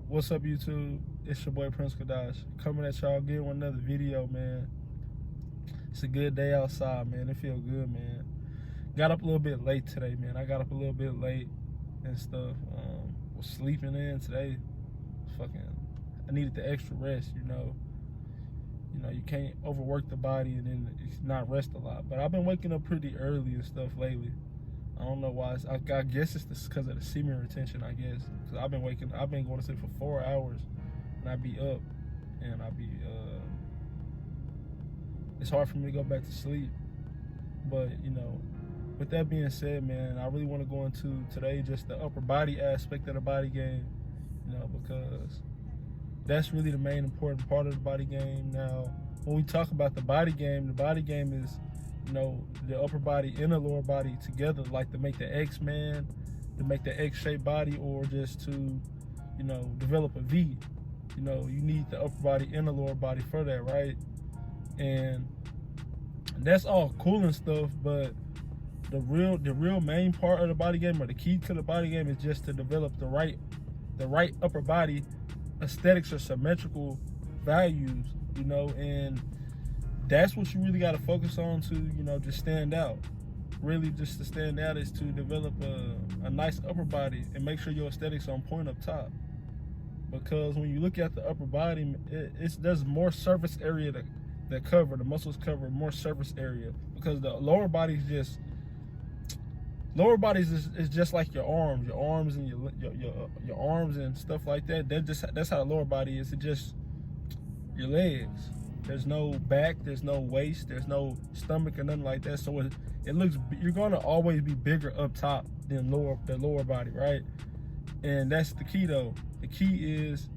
What's up, YouTube? It's your boy Prince Kadash coming at y'all again with another video, man. It's a good day outside, man. It feel good, man. Got up a little bit late today, man. I got up a little bit late and stuff. Was sleeping in today. I needed the extra rest, you know. You can't overwork the body and then not rest a lot. But I've been waking up pretty early and stuff lately. I don't know why. I guess it's because of the semen retention, I guess. Because I've been going to sleep for 4 hours, and I be up, and it's hard for me to go back to sleep. But, with that being said, man, I really want to go into today just the upper body aspect of the body game, because that's really the main important part of the body game. Now, when we talk about the body game is, the upper body and the lower body together, like to make the X-Man, to make the X-shaped body, or just to, develop a V. You need the upper body and the lower body for that, right? And that's all cool and stuff, but the real main part of the body game, or the key to the body game, is just to develop the right upper body aesthetics or symmetrical values, and that's what you really got to focus on to, just stand out. Really, just to stand out is to develop a nice upper body and make sure your aesthetics on point up top. Because when you look at the upper body, there's more surface area that cover. The muscles cover more surface area, because the lower body is just like your arms and your arms and stuff like that. That's how the lower body is. It's just your legs. There's no back, there's no waist, there's no stomach or nothing like that. So you're gonna always be bigger up top than the lower body, right? And that's the key though. The key is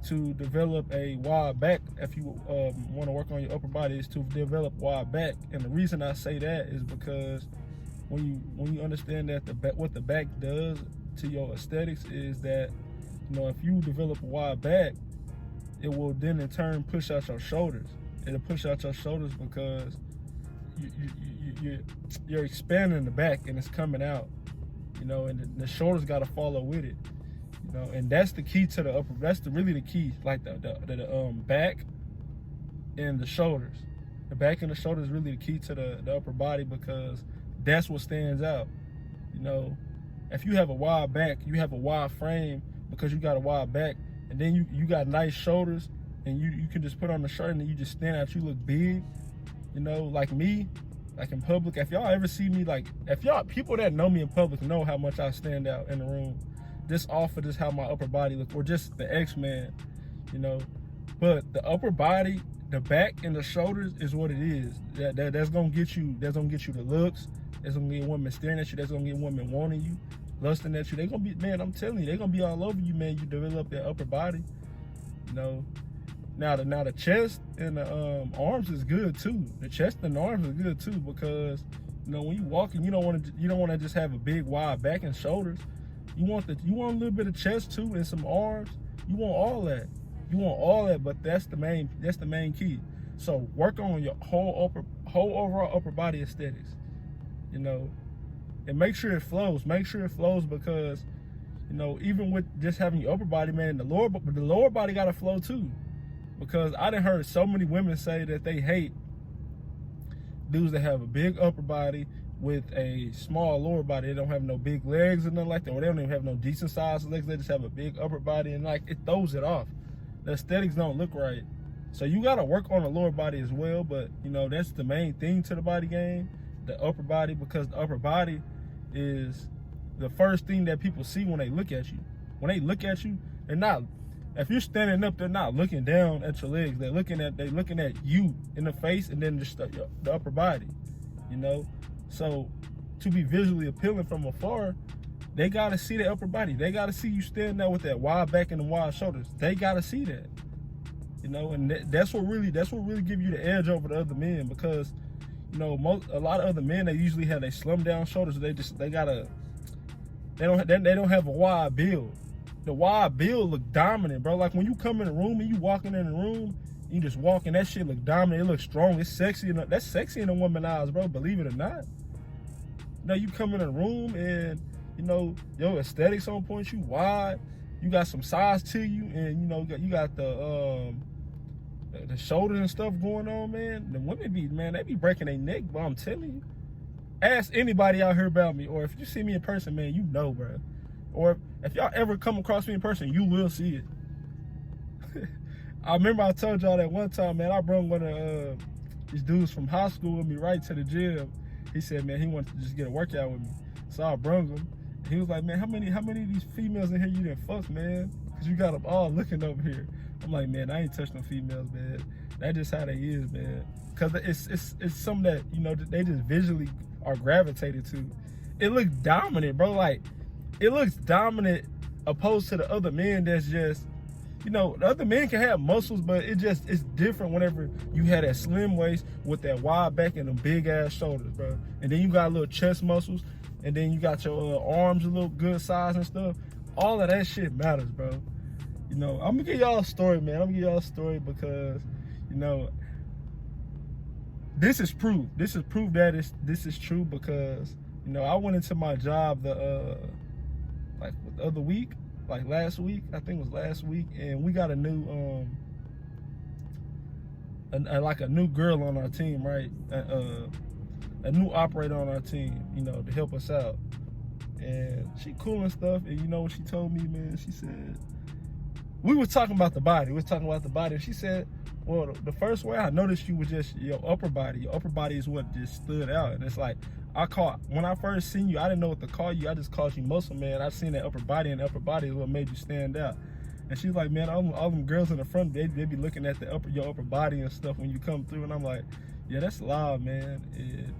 to develop a wide back. If you want to work on your upper body, is to develop wide back. And the reason I say that is because when you understand that what the back does to your aesthetics is that, if you develop a wide back, it will then in turn push out your shoulders. It'll push out your shoulders because you're expanding the back and it's coming out, and the shoulders got to follow with it, and that's the key to the upper. That's really the key, like the back and the shoulders. The back and the shoulders is really the key to the upper body, because that's what stands out. If you have a wide back, you have a wide frame because you got a wide back, and then you got nice shoulders, and you can just put on the shirt and then you just stand out. You look big, like me, like in public. If y'all ever see me, people that know me in public know how much I stand out in the room, just off of just how my upper body look, or just the X-Man, But the upper body, the back and the shoulders is what it is. That's gonna get you. That's gonna get you the looks. That's gonna get women staring at you. That's gonna get women wanting you, lusting at you. They gonna be, man, I'm telling you, they gonna be all over you, man. You develop that upper body, Now the chest and the arms is good too. The chest and the arms is good too, because when you walking, you don't want to just have a big wide back and shoulders. You want a little bit of chest too and some arms. You want all that. But that's the main key. So work on your whole overall upper body aesthetics, and make sure it flows. Because, even with just having your upper body, man, the lower body got to flow too. Because I done heard so many women say that they hate dudes that have a big upper body with a small lower body. They don't have no big legs or nothing like that, or they don't even have no decent sized legs. They just have a big upper body, and it throws it off. The aesthetics don't look right. So you got to work on the lower body as well. But that's the main thing to the body game, the upper body, because the upper body is the first thing that people see when they look at you. When they look at you, they're not. If you're standing up, they're not looking down at your legs. They're looking at you in the face, and then just the upper body. So to be visually appealing from afar, they gotta see the upper body. They gotta see you standing there with that wide back and the wide shoulders. They gotta see that, and that's what really give you the edge over the other men. Because, a lot of other men, they usually have they slim down shoulders. They don't have a wide build. The wide build look dominant, bro. Like when you come in the room and you walking in the room, you just walking, that shit look dominant. It looks strong. It's sexy. That's sexy in a woman's eyes, bro. Believe it or not. Now you come in the room and your aesthetics on point. You wide. you got some size to you, and you know you got the shoulders and stuff going on, man. The women be, man, they be breaking their neck, but I'm telling you. Ask anybody out here about me, or if you see me in person, man, you know, bro. Or if y'all ever come across me in person, you will see it. I remember I told y'all that one time, man, I brought one of these dudes from high school with me right to the gym. He said, man, he wanted to just get a workout with me. So I brought him. He was like, man, how many of these females in here you done fucked, man? Because you got them all looking over here. I'm like, man, I ain't touched no females, man. That's just how they is, man. Because it's something that, you know, they just visually are gravitated to. It looks dominant, bro. Like, it looks dominant opposed to the other men that's just, you know, the other men can have muscles, but it's different whenever you have that slim waist with that wide back and them big ass shoulders, bro. And then you got little chest muscles, and then you got your arms a little good size and stuff. All of that shit matters, bro. You know, I'm gonna give y'all a story, man. I'm gonna give y'all a story because, you know, this is proof. This is proof that this is true because, you know, I went into my job the other week, like last week, I think it was last week, and we got a new a new girl on our team, right? A new operator on our team, you know, to help us out. And she cool and stuff, and you know what she told me, man? She said, we were talking about the body. And she said, well, the first way I noticed you was just your upper body. Your upper body is what just stood out. And it's like, when I first seen you, I didn't know what to call you. I just called you muscle man. I seen that upper body, and the upper body is what made you stand out. And she's like, man, all them girls in the front, they be looking at your upper body and stuff when you come through. And I'm like, yeah, that's loud, man. And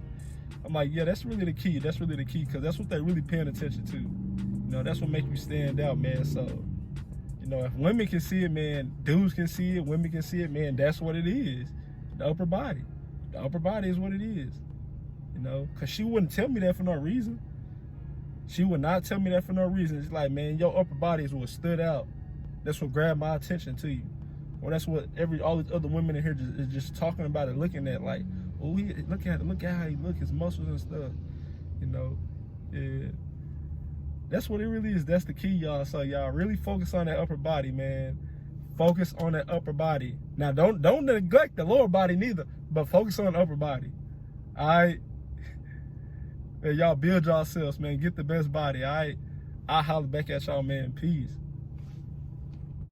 I'm like, yeah, that's really the key. That's really the key, because that's what they're really paying attention to. You know, that's what makes you stand out, man. So, you know, if women can see it, man, dudes can see it, women can see it, man, that's what it is. The upper body. The upper body is what it is. You know, because she wouldn't tell me that for no reason. She would not tell me that for no reason. It's like, man, your upper body is what stood out. That's what grabbed my attention to you. Or that's what all these other women in here is just talking about it, looking at, like, oh, look at how he look, his muscles and stuff. You know, yeah. That's what it really is. That's the key, y'all. So y'all really focus on that upper body, man. Focus on that upper body. Now, don't neglect the lower body neither, but focus on the upper body. All right? Man, y'all build yourselves, man. Get the best body, all right? I'll holler back at y'all, man. Peace.